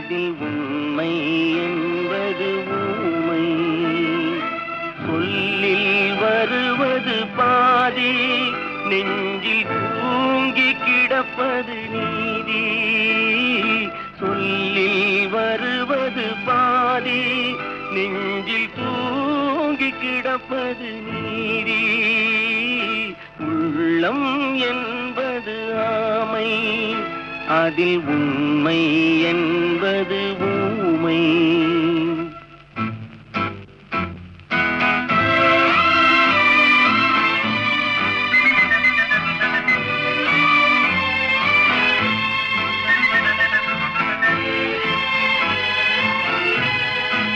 அதில் உண்மை என்பது ஊமை. சொல்லில் வருவது பாதி, நெஞ்சில் தூங்கி கிடப்பது நீதி. சொல்லில் வருவது பாதி, நெஞ்சில் தூங்கி கிடப்பது நீதி. உள்ளம் என்பது ஆமை, அதில் உண்மை என்பது ஊமை.